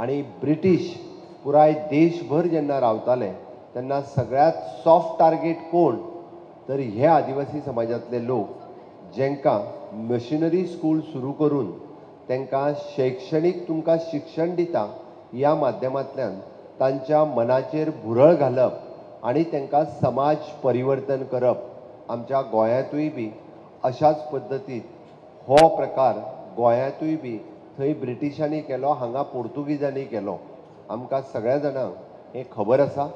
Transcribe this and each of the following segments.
आणि ब्रिटीश पुराय देशभर जेन्ना रावताले तेन्ना सगळ्यात सॉफ्ट टार्गेट कोण तर हे आदिवासी समाजातले लोक जेंकां मशिनरी स्कूल सुरू करून तांकां शैक्षणीक तुमकां शिक्षण दिता ह्या माध्यमांतल्यान तांच्या मनाचेर भुरळ घालप आणि तांकां समाज परिवर्तन करप आमच्या गोंयांतूय बी अशाच पद्दतीन हो प्रकार गोंयांतूय बी थंय ब्रिटिशांनी केलो हांगा पोर्तुगीजांनी केलो आमकां सगळ्या जाणांक हें खबर आसा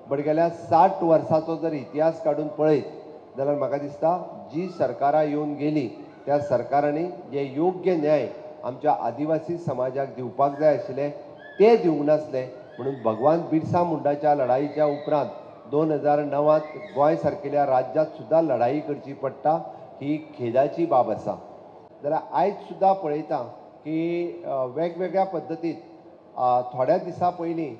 बट गेल्या 60 वर्सांचो जर इतिहास काडून पळयत जाल्यार म्हाका दिसता जी सरकारां येवन गेली त्या सरकारांनी जे योग्य न्याय आमच्या आदिवासी समाजाक दिवपाक जाय आशिल्ले ते दिवंक नासले म्हणून भगवान बिरसा मुंडाच्या लढाईच्या उपरांत 2009त गोंय सारकिल्या राज्यात सुद्धा लढाई करची पडटा ही खेदाची बाब आसा जाल्यार आयज सुद्धा पळयता की वेगवेगळ्या पद्दतीन थोड्या दिसा पयलीं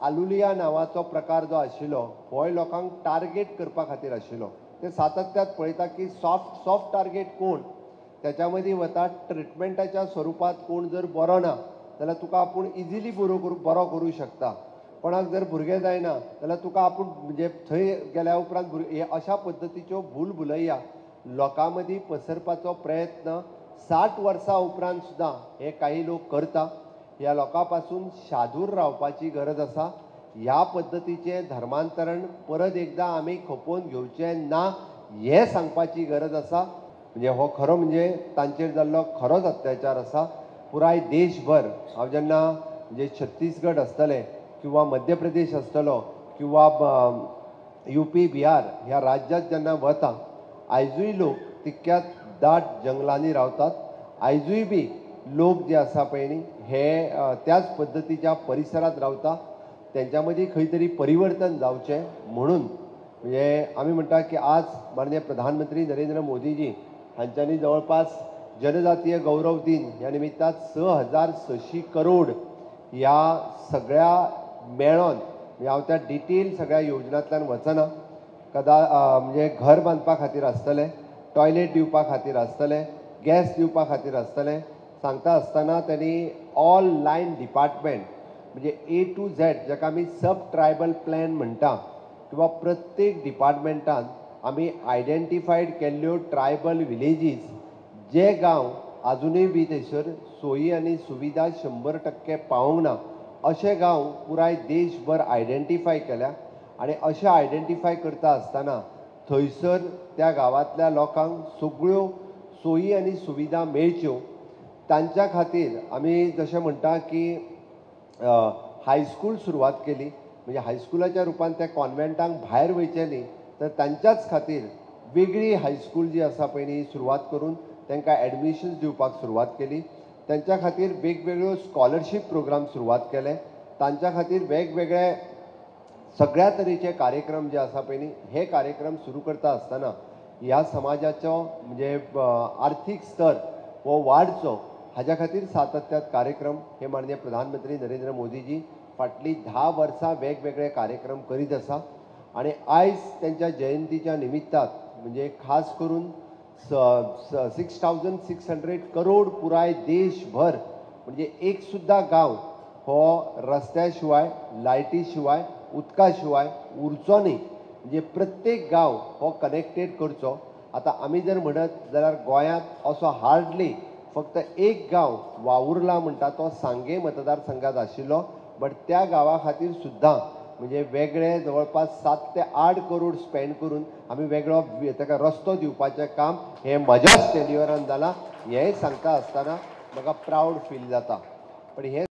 आलुलिया नांवाचो प्रकार जो आशिल्लो गोंय लोकांक टार्गेट करपा खातीर आशिल्लो ते सातत्यात पळयता की सॉफ्ट टार्गेट कोण त्याच्या मदीं वता ट्रिटमेंटाच्या स्वरुपात कोण जर बरो ना जाल्यार तुका आपूण इजिली बरो करूं शकता कोणाक जर भुरगें जायना जाल्यार तुका आपूण म्हणजे थंय गेल्या उपरांत हे अशा पद्दतीच्यो भूलभुलैया लोकां मदीं पसरपाचो प्रयत्न 60 वर्सां उपरांत सुद्दां हे काही लोक करता ह्या लोकां पासून शादूर रावपाची गरज आसा ह्या पद्दतीचें धर्मांतरण परत एकदां आमी खपोवन घेवचें ना हें सांगपाची गरज आसा म्हणजे हो खरो म्हणजे तांचेर जाल्लो खरोच अत्याचार आसा पुराय देशभर हांव जेन्ना म्हणजे छत्तीसगड आसतले किंवा मध्य प्रदेश आसतलो किंवा UP बिहार ह्या राज्यांत जेन्ना वता आयजूय लोक तितक्याच दाट जंगलांनी रावतात आयजूय बी लोक जे आसा पळय न्ही हे त्याच पद्दतीच्या परिसरांत रावता तेंच्या मदीं खंय तरी परिवर्तन जावचें म्हणून म्हणजे आमी म्हणटा की आज माननीय प्रधानमंत्री नरेंद्र मोदीजी हांच्यांनी जवळपास जनजातीय गौरव दिन ह्या निमित्तान 6,600 करोड ह्या सगळ्या मेळोन म्हणजे हांव त्या डिटेल सगळ्या योजनांतल्यान वचना म्हणजे घर बांदपा खातीर आसतलें टॉयलेट दिवपा खातीर आसतलें गॅस दिवपा खातीर आसतलें सांगता आसतना त्यांनी ऑल लायन डिपार्टमेंट म्हणजे A to Z जाका आमी सब ट्रायबल प्लॅन म्हणटा किंवा प्रत्येक डिपार्टमेंटान आमी आयडेंटिफायड केल्ल्यो ट्रायबल विलेजीस जे गांव अजूनय बी थंयसर सोयी आनी सुविधा 100% पावूंक ना अशे गांव पुराय देशभर आयडेंटिफाय केल्या आनी अशें आयडेंटिफाय करता आसतना थंयसर त्या गांवांतल्या लोकांक सगळ्यो सोयी आनी सुविधा मेळच्यो तांच्या खातीर आमी जशें म्हणटा की हायस्कूल सुरवात केली म्हणजे हायस्कुलाच्या रुपान त्या कॉन्व्हेंटांक भायर वयचे न्ही तर तांच्याच खातीर वेगळी हायस्कूल जी आसा पळय न्ही सुरवात करून तांकां एडमिशन्स दिवपाक सुरवात केली त्यांच्या खातीर वेगवेगळ्यो स्कॉलरशीप प्रोग्राम सुरवात केले तांच्या खातीर वेगवेगळे सगळ्या तरेचे कार्यक्रम जे आसा पळय न्ही हे कार्यक्रम सुरू करता आसतना ह्या समाजाचो म्हणजे आर्थीक स्तर हो वाडचो हाज्या खातीर सातत्यात कार्यक्रम हे माननीय प्रधानमंत्री नरेंद्र मोदीजी फाटली 10 वर्सां वेगवेगळे कार्यक्रम करीत आसा आणि आयज त्यांच्या जयंतीच्या निमित्तान म्हणजे खास करून 6,600 करोड पुराय देशभर म्हणजे एक सुद्धा गांव हो रस्त्या शिवाय लायटी शिवाय उदका शिवाय उरचो न्ही म्हणजे प्रत्येक गांव हो कनेक्टेड करचो आता आमी जर म्हणत जाल्यार गोंयांत असो हार्डली फक्त एक गांव वावुर्ला म्हणटा तो सांगे मतदारसंघात आशिल्लो बट त्या गांवा खातीर सुद्दां म्हणजे वेगळे जवळपास 7 ते 8 करोड स्पेंड करून आमी वेगळो ताका रस्तो दिवपाचें काम हे म्हज्याच टेन्युअरान जालां हेंय सांगता आसतना म्हाका प्रावड फील जाता पण हे